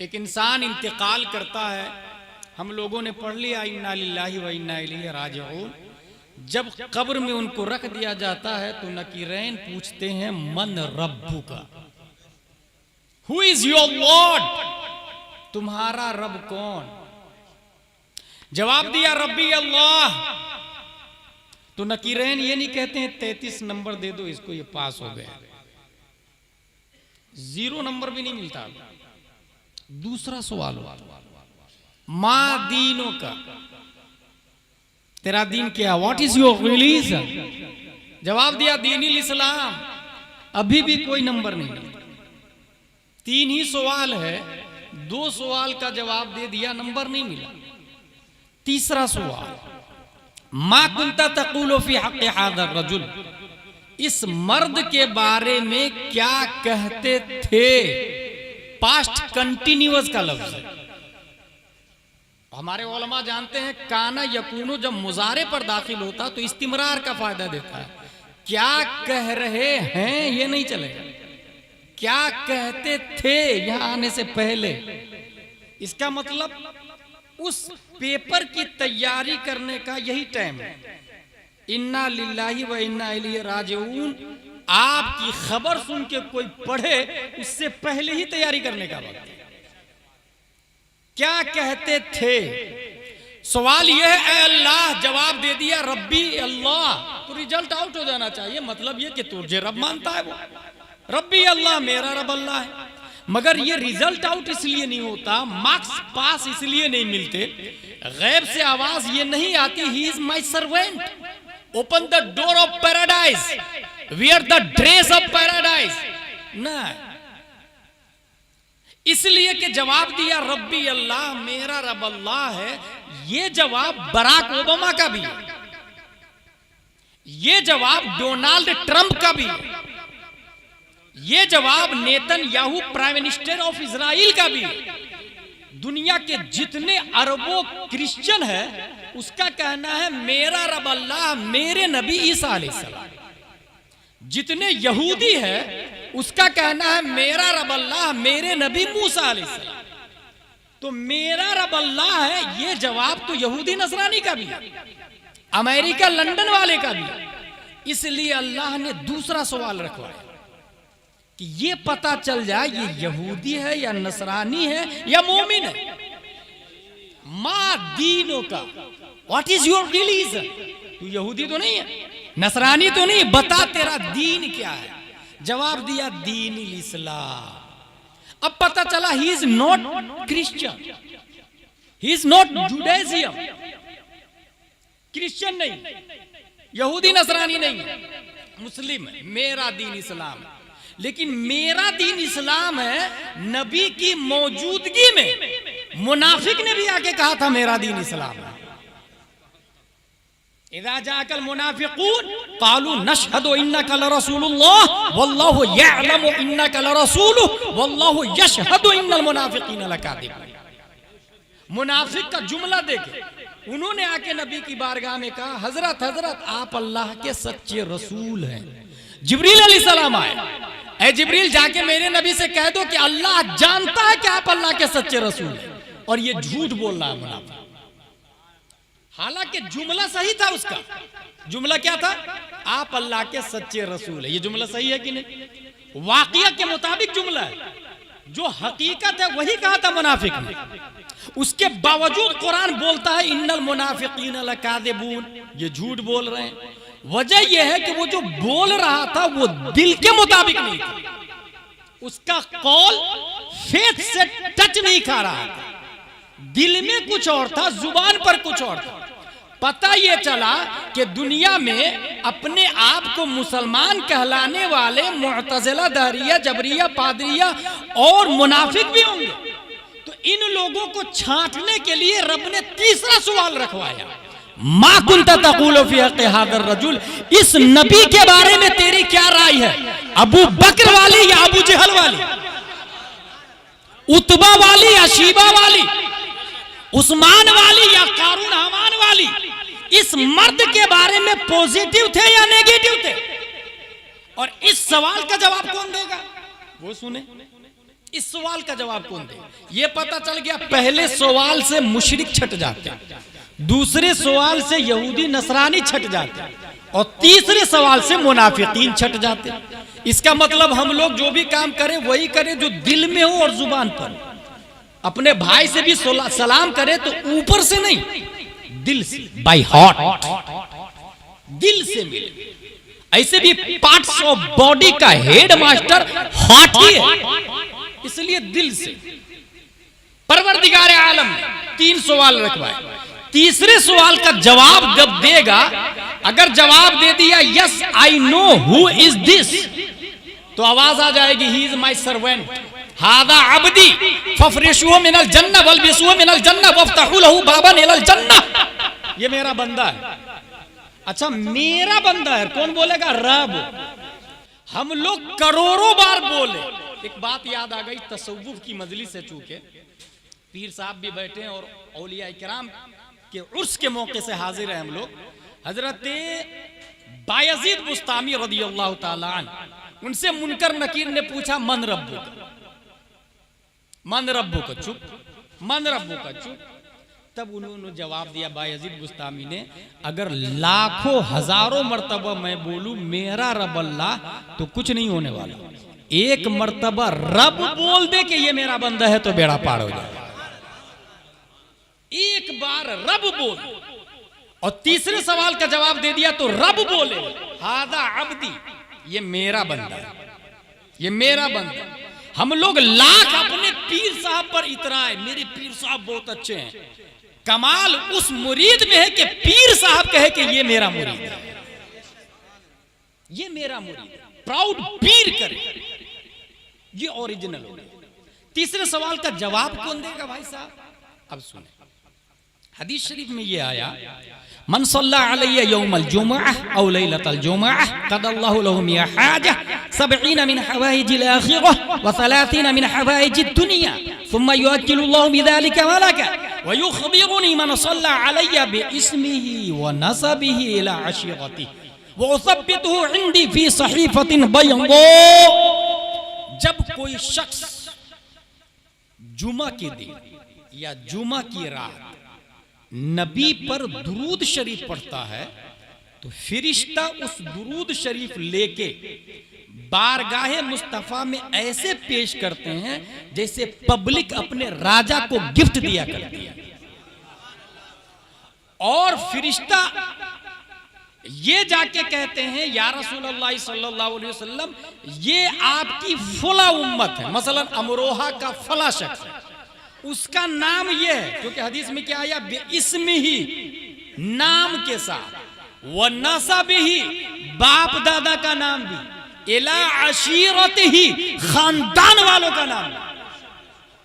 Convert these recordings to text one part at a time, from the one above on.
एक इंसान इंतकाल करता है, हम लोगों ने पढ़ लिया इन्ना लिल्लाहि व इन्ना इलैहि राजिऊन। जब कब्र में उनको रख दिया जाता है तो नकीरैन पूछते हैं मन रब्बुका, हु इज योर लॉर्ड, तुम्हारा रब कौन? जवाब दिया रब्बी अल्लाह। तो नकीरैन ये नहीं कहते हैं 33 नंबर दे दो इसको, ये पास हो गया, 0 नंबर भी नहीं मिलता। दूसरा सवाल हुआ माँ दीनों का, तेरा दीन क्या, व्हाट इज योर रिलीजन? जवाब दिया दीनिल इस्लाम। अभी भी कोई नंबर नहीं मिलता। 3 ही सवाल है, 2 सवाल का जवाब दे दिया, नंबर नहीं मिला। तीसरा सवाल मा कुंता तक़ूलु फी हक़्क़ि हाज़ा रजुल, इस मर्द के बारे में क्या कहते थे? पास्ट कंटिन्यूअस का लफ्ज है। हमारे उलमा जानते हैं काना यकूनो जब मुजारे पर दाखिल होता तो इस्तिमरार का फायदा देता है। क्या कह रहे हैं ये नहीं चलेगा, क्या कहते थे यहां आने से पहले। इसका मतलब उस पेपर की तैयारी करने का यही टाइम है। इन्ना लिल्लाहि व इन्ना इलैहि राजिऊन आपकी खबर सुन के कोई पढ़े उससे पहले ही तैयारी करने का वक्त। क्या कहते थे? सवाल यह है अल्लाह, जवाब दे दिया रब्बी अल्लाह, तो रिजल्ट आउट हो जाना चाहिए। मतलब ये कि तुझे रब मानता है वो, रब्बी अल्लाह, मेरा रब अल्लाह है। मगर ये रिजल्ट आउट इसलिए नहीं होता, मार्क्स पास इसलिए नहीं मिलते, गैब से आवाज ये नहीं आती he is my servant, open the door of paradise, wear the dress of paradise ना। इसलिए कि जवाब दिया रब्बी अल्लाह, मेरा रब अल्लाह है, ये जवाब बराक ओबामा का भी है, ये जवाब डोनाल्ड ट्रंप का भी है, ये जवाब Netanyahu prime minister of Israel का भी है। दुनिया के जितने अरबों क्रिश्चियन है उसका कहना है मेरा रब अल्लाह मेरे नबी ईसा अलैहिस्सलाम। जितने यहूदी है उसका कहना है मेरा रब अल्लाह मेरे नबी मूसा अलैहिस्सलाम। तो मेरा रब अल्लाह है, ये जवाब तो यहूदी नसरानी का भी है, अमेरिका लंदन वाले का भी है। इसलिए अल्लाह ने दूसरा सवाल रखवाया कि ये पता चल जाए ये यहूदी है या नसरानी है या मोमिन है। माँ दीनों का, व्हाट इज योर रिलीजन? तू यहूदी तो नहीं है, नसरानी तो नहीं, बता तेरा दीन क्या है। जवाब दिया दीन इस्लाम। अब पता चला he is not Christian, he is not Judaism, Christian नहीं, यहूदी नसरानी नहीं, मुस्लिम है, मेरा दीन इस्लाम है। लेकिन मेरा दीन इस्लाम है, नबी की मौजूदगी में मुनाफिक ने भी आके कहा था मेरा दीन इस्लाम है। इज़ा जाअकल मुनाफिकून क़ालू नशहदु इन्नका लरसूलुल्लाह वल्लाहु यअलमु इन्नका लरसूलुहु वल्लाहु यशहदु इन्नल मुनाफिकीन लकादिबून। मुनाफिक का जुमला देखे उन्होंने आके नबी की बारगाह में कहा हजरत हजरत आप अल्लाह के सच्चे रसूल हैं। जिब्रील अलैहिस्सलाम आए, ऐ जिब्रील जाके मेरे नबी से कह दो कि अल्लाह जानता है कि आप अल्लाह के सच्चे रसूल हैं, और ये झूठ बोल रहा है मुनाफिक। हालांकि जुमला सही था, उसका जुमला क्या था? आप अल्लाह के सच्चे रसूल है। ये जुमला सही है कि नहीं? वाकया के मुताबिक जुमला है, जो हकीकत है वही कहा था मुनाफिक ने। उसके बावजूद कुरान बोलता है इन्नल मुनाफिकीन लकादिबून, ये झूठ बोल रहे हैं। वजह यह है कि वो जो बोल रहा था वो दिल के मुताबिक नहीं था, उसका कौल फेथ से टच नहीं खा रहा था, दिल में कुछ और था, जुबान पर कुछ और था। पता ये चला कि दुनिया में अपने आप को मुसलमान कहलाने वाले मुअतज़िला, दहरिया, जबरिया, पादरिया और मुनाफिक भी होंगे। तो इन लोगों को छांटने के लिए रब ने तीसरा सवाल रखवाया, मा कुंता तक़ूलु फी हक़्क़ि हाज़ा रजुल, इस नबी के बारे में तेरी क्या राय है? अबू बकर वाली या अबू जहल वाली, उतबा वाली या शीबा वाली, उस्मान वाली या कारून हमान वाली? इस मर्द के बारे में पॉजिटिव थे या नेगेटिव थे? और इस सवाल का जवाब कौन देगा वो सुने। इस सवाल का जवाब कौन दे? ये पता चल गया पहले सवाल से मुशरिक छट जाते, दूसरे सवाल से यहूदी नसरानी छट जाते और तीसरे सवाल से मुनाफिकीन छट जाते। इसका मतलब हम लोग जो भी काम करें वही करें जो दिल में हो और जुबान पर। अपने भाई से भी सलाम करें तो ऊपर से नहीं, दिल से, बाय हार्ट, दिल से मिले। ऐसे भी पार्ट्स ऑफ बॉडी का हेड मास्टर हार्ट ही है, इसलिए दिल से। परवरदिगार आलम ने 3 सवाल रखवाए, तीसरे सवाल का जवाब जब देगा, अगर जवाब दे दिया yes I know who is this, तो आवाज आ जाएगी ही इज माई सर्वेंट, हादा अब्दी फफरिशुहु मिनल जन्नह वल्बिसुहु मिनल जन्नह वफ्तहु लहु बाबन इलल जन्नह। ये मेरा बंदा है। अच्छा, मेरा बंदा है, कौन बोलेगा? रब। हम लोग करोड़ों बार बोले। एक बात याद आ गई, तसव्वुफ की मजलिस से चूके पीर साहब भी बैठे हैं और औलिया इकराम के उर्स के मौके से हाजिर हैं हम लोग। हजरत बायजीद बुस्तामी रदियल्लाहु ताला अन्हु, उनसे मुनकर नकीर ने पूछा मन रब्बुक, मन रब्बुक, चुप, मन रब्बुक, चुप। तब उन्होंने जवाब दिया बायजीद बुस्तामी ने, अगर लाखों हजारों मर्तबा मैं बोलूं मेरा रब अल्लाह, तो कुछ नहीं होने वाला। एक मर्तबा रब बोल दे कि ये मेरा बंदा है तो बेड़ा पार हो जाए। एक बार रब बोल और तीसरे सवाल का जवाब दे दिया तो रब बोले हादा अब्दी, ये मेरा बंदा है, ये मेरा बंदा। हम लोग लाख अपने पीर साहब पर इतराए, मेरे पीर साहब बहुत अच्छे हैं। कमाल उस मुरीद में है कि पीर साहब कहे कि ये मेरा मुरीद है, ये मेरा मुरीद है, प्राउड पीर करे, ये ओरिजिनल हो। तीसरे सवाल का जवाब कौन देगा भाई साहब? अब सुने, हदीस शरीफ में ये आया, मन सल्ला अलैया यौमल जुमअह औ लैलतल जुमअह क़दल्लाहु लहु मिया हाजा 70 मिन हवाइजिल आखिरह व 30 मिन हवाइजिद दुनिया थुम्मा युअज्जिलुल्लाहु बिज़ालिका मलका व युख़बिरुनी मन सल्ला अलैया बिइस्मिही व नसबिही इला अशीरतिही व उसब्बितुहु इंदी फी सहीफतिन बैदा। जब कोई शख्स जुमा के दिन या जुमा की रात नबी पर दुरूद शरीफ पढ़ता है तो फिरिश्ता उस दुरूद शरीफ लेके बारगाहे मुस्तफा में ऐसे पेश करते हैं जैसे पब्लिक अपने राजा को गिफ्ट दिया करती है। और फिरिश्ता ये जाके कहते हैं या रसूलुल्लाह सल्लल्लाहु अलैहि वसल्लम, ये आपकी फला उम्मत है, मसलन अमरोहा का फला शख्स है, उसका नाम ये है, क्योंकि हदीस में क्या आया, बिइस्मिही, नाम के साथ, व नसबिही, बाप दादा का नाम भी, इला अशीरतिही, खानदान वालों का नाम भी।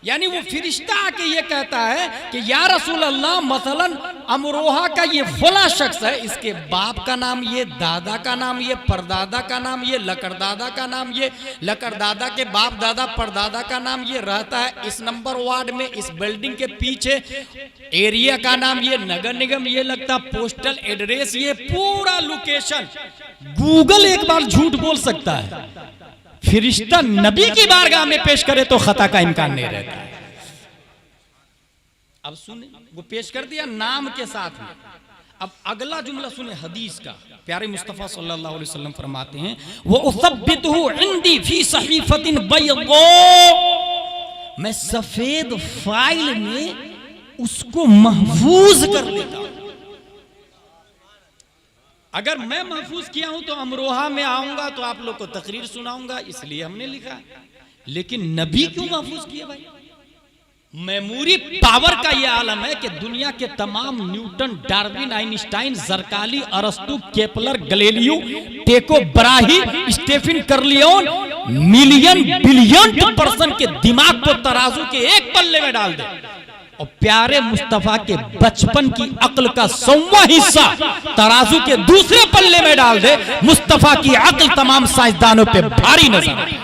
यानी वो फिरिश्ता आके ये कहता है कि या रसूल अल्लाह, मसलन अमरोहा का ये फला शख्स है, इसके बाप का नाम ये, दादा का नाम ये, परदादा का नाम ये, लकड़दादा का नाम ये, लकड़दादा के बाप दादा परदादा का नाम ये, रहता है इस नंबर वार्ड में, इस बिल्डिंग के पीछे, एरिया का नाम ये, नगर निगम ये लगता, पोस्टल एड्रेस ये, पूरा लोकेशन। गूगल एक बार झूठ बोल सकता है, फिरिश्ता नबी की बारगाह में पेश करे तो खता का इम्कान नहीं रहता। अब सुने, वो पेश कर दिया नाम के साथ में। अब अगला जुमला सुने हदीस का, प्यारे मुस्तफा सल्लल्लाहु अलैहि वसल्लम फरमाते हैं, वो उसब्बितुहु इंदी फी सहीफतिन बैदा, मैं सफेद फाइल में उसको महफूज कर लेता हूं। अगर मैं महफूज किया हूं तो अमरोहा में आऊंगा तो आप लोग को तकरीर सुनाऊंगा, इसलिए हमने लिखा। लेकिन नबी क्यों महफूज किया भाई? मेमोरी पावर का यह आलम है कि दुनिया के तमाम न्यूटन, डार्विन, आइंस्टाइन, जरकाली, अरस्तु, केपलर, गैलीलियो, टेको Brahui, Stephen कर्लियोन million billion person के दिमाग को तराजू के एक पल्ले में डाल दे और प्यारे मुस्तफा के बचपन की अक्ल का 100वां हिस्सा तराजू के दूसरे पल्ले में डाल दे, मुस्तफा की अक्ल तमाम साइंसदानों पे भारी नजर आए।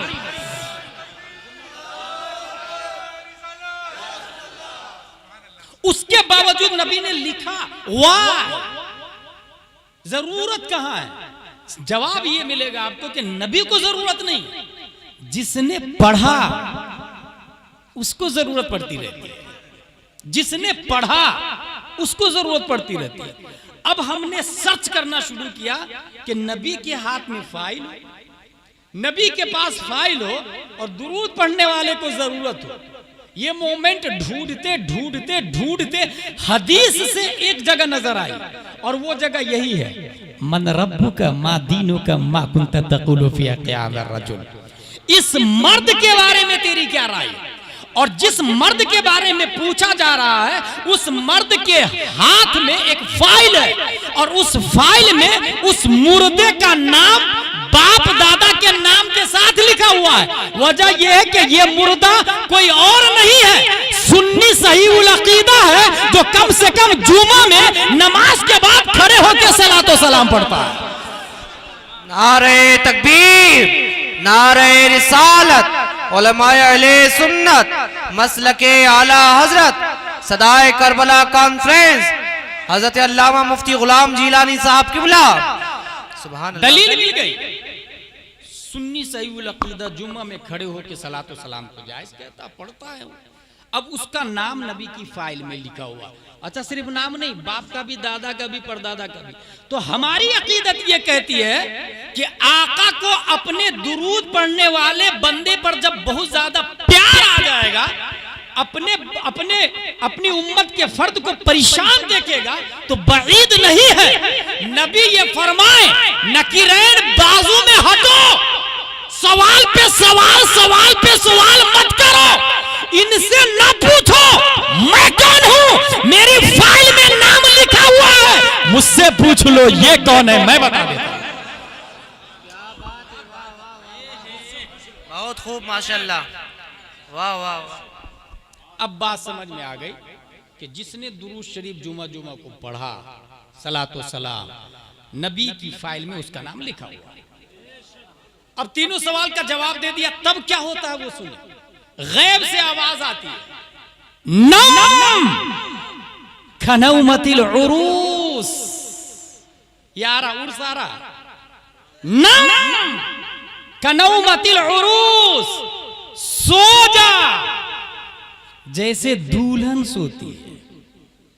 उसके बावजूद नबी ने लिखा, वाह, जरूरत कहां है? जवाब ये मिलेगा आपको कि नबी को जरूरत नहीं, जिसने पढ़ा उसको जरूरत पड़ती रहती है, जिसने पढ़ा उसको जरूरत पड़ती रहती है। अब हमने सर्च करना शुरू किया कि नबी के हाथ में फाइल, नबी के पास फाइल हो और दुरूद पढ़ने वाले को जरूरत हो। ये मोमेंट ढूंढते ढूंढते ढूंढते हदीस से एक जगह नजर आई और वो जगह यही है, मन रब्बुका मा दीनुका मा कुंता तक़ूलु फी क़ियाम अर्रजुल। इस मर्द के बारे में तेरी क्या राय? और जिस मर्द के बारे में पूछा जा रहा है उस मर्द के हाथ में एक फाइल है और उस फाइल में उस मुर्दे का नाम बाप दादा के नाम के साथ लिखा हुआ है। वजह यह है कि यह मुर्दा कोई और नहीं है, सुन्नी सहीहुल अकीदा है जो कम से कम जुमा में नमाज के बाद खड़े होकर सलातो सलाम पढ़ता है। नारे तकबीर, नारे रिसालत, उलमाए अहले सुन्नत, मसलके आला हजरत, सदाए करबला कॉन्फ्रेंस, हजरत अल्लामा मुफ्ती गुलाम जिलानी साहब किबला। सुभान अल्लाह। दलील मिल गई, सुन्नी सहीहुल अकीदा जुम्मा में खड़े होकर सलातो सलाम को जायज कहता, पढ़ता है। अब उसका नाम नबी की फाइल में लिखा हुआ। अच्छा, सिर्फ नाम नहीं, बाप का भी, दादा का भी, परदादा का भी। तो हमारी अकीदत ये कहती है कि आका को अपने दुरूद पढ़ने वाले बंदे पर जब बहुत ज्यादा प्यार आ जाएगा, अपनी उम्मत के फर्द को परेशान देखेगा, तो बईद नहीं है नबी ये फरमाए नकीरैन बाजू में हटो, सवाल पे सवाल, सवाल पे सवाल मत करो, इनसे न पूछो मैं कौन हूं, मेरी फाइल में नाम लिखा हुआ है, मुझसे पूछ लो ये कौन है, मैं बता देता हूं। बहुत खूब, माशाल्लाह, वाह वाह वाह। अब बात समझ में आ गई कि जिसने दुरूद शरीफ जुमा को पढ़ा, सलातो सलाम, नबी की फाइल में उसका नाम लिखा हुआ। अब तीनों सवाल का जवाब दे दिया, तब क्या होता है वो सुने। गैब से आवाज आती है, नम खनौमतिल उरूस, यारा उर्स आ रहा, नम खनौमतिल उरूस, सो जा जैसे दुल्हन सोती है।